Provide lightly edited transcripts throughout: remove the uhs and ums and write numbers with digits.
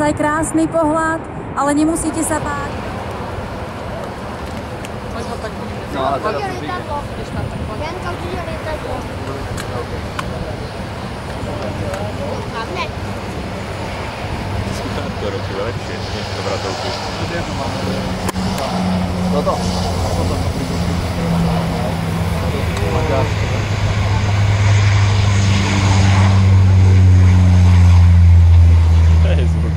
naozaj krásny pohľad, ale nemusíte sa báť. No, ale teraz už ide. Tento díl lietadlo. To roky lepšie, než to vratovku. Toto? Toto to pripustí. To je zvuk.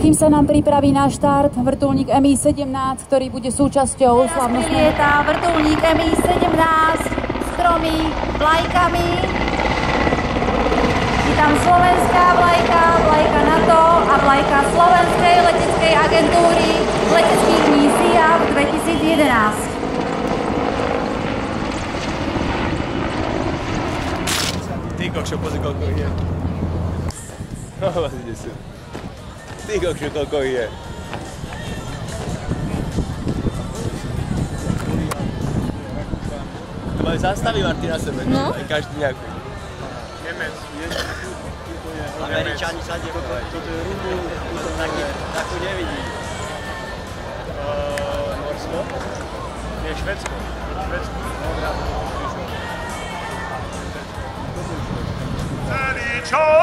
Kým sa nám pripraví na štart vrtuľník Mi-17, ktorý bude súčasťou slavnostného lieta vrtuľník Mi-17 s tromi vlajkami. Je tam slovenská vlajka, vlajka NATO a vlajka Slovenskej leteckej agentúry leteckých dní SIAP 2011. Ty kokšo, pozri koľko ich je. Ide si. Ty kokšo, koľko ich je. To majú zastavy, Marty, na sebe. No. Každý nejaký. Nemec, Američani sa ide. toto je Rumu, Takú nevidí. Norsko. Nie, Švédsko. Celý čas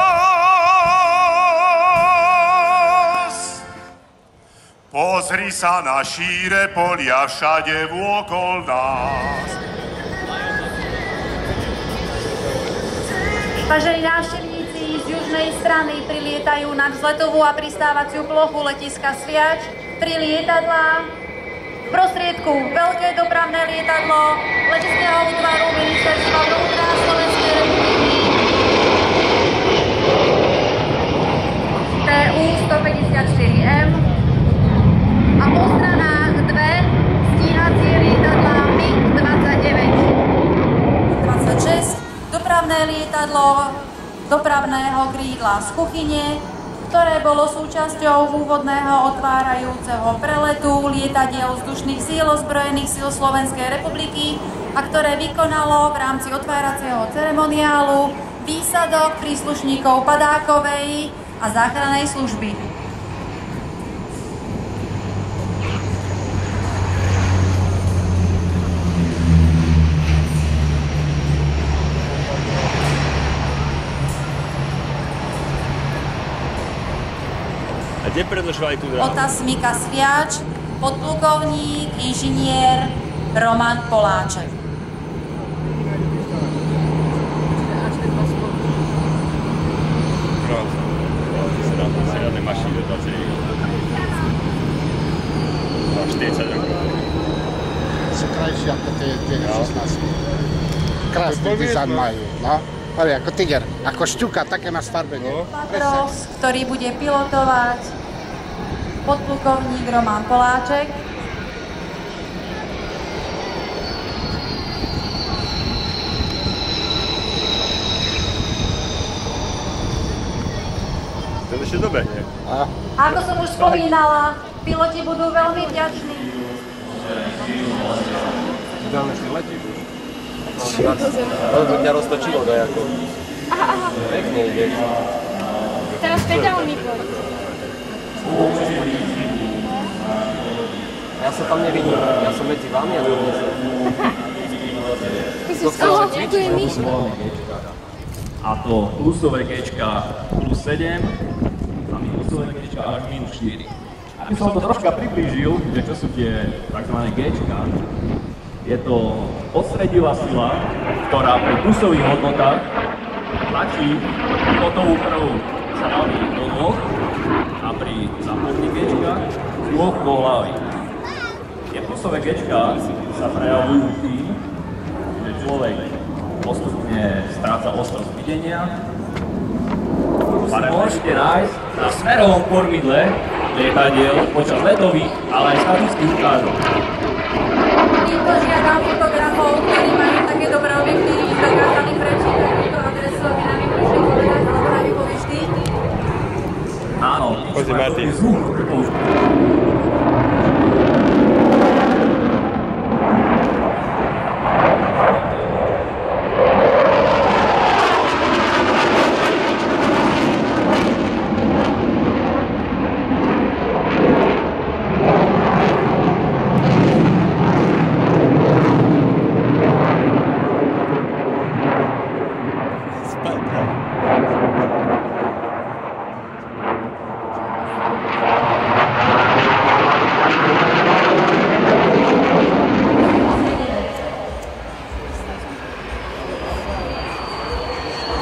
pozri sa na šíre polia všade vôkol nás. Vážení návštevníci, z južnej strany prilietajú na vzletovú a pristávaciu plochu letiska Sviač tri lietadlá. V prostriedku veľké dopravné lietadlo leteckého útvaru Ministerstva vnútra Slovenskej republiky TU-154M a po stranách dve stíhacie lietadlá MiG-29. Dopravné lietadlo dopravného krídla z kuchyne, ktoré bolo súčasťou úvodného otvárajúceho preletu lietadiel vzdušných síl ozbrojených síl Slovenskej republiky a ktoré vykonalo v rámci otváracieho ceremoniálu výsadok príslušníkov padákovej a záchrannej služby. A kde predložovali tú dráhu? Otas Mika Sviač, podplukovník, inžinier Roman Poláček. Žiadne mašiny do 20 40 rokov. Sú krajšie ako tie 16. Krásny dizajn majú, no. Ale ako tiger, ako šťuka, také na starbenie. Patros, ktorý bude pilotovať podplukovník Roman Poláček. To je ešte dobre, nie? Ako som už spomínala, piloti budú veľmi vďační. Dáme si letíš. To ťa roztočilo dajako. Aha. Pekne ideš. Teraz pedálny poď. Ja sa tam nevidím, ja som medzi vami a tu som. Ty si skoro, tu je myš. A to plusové Gčka plus 7 a minusové Gčka až minus 4. Aby som to troška priblížil, že čo sú tie tzv. Gčka, je to odstredivá sila, ktorá pri plusových hodnotách tlačí pilotovú krv z hlavy do nôh a pri záporných Gčka z nôh do hlavy. Tie plusové Gčka sa prejavujú tým, že človek postupne stráca ostrosť videnia. Ale môžete nájsť na smerovom kormidle lietadiel počas letových, ale aj statických ukážok. Týmto žiadam fotografov, ktorí majú také dobré objektívy, dokázali prečítať túto adresu, aby nám ich prišli povedať, alebo nám ich povieš ty. Áno, prijatý.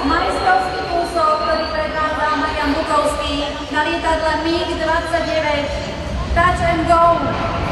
Majstrovský kúsok, ktorý predvádza Marian Bukovský na lietadle MiG-29 Touch and Go.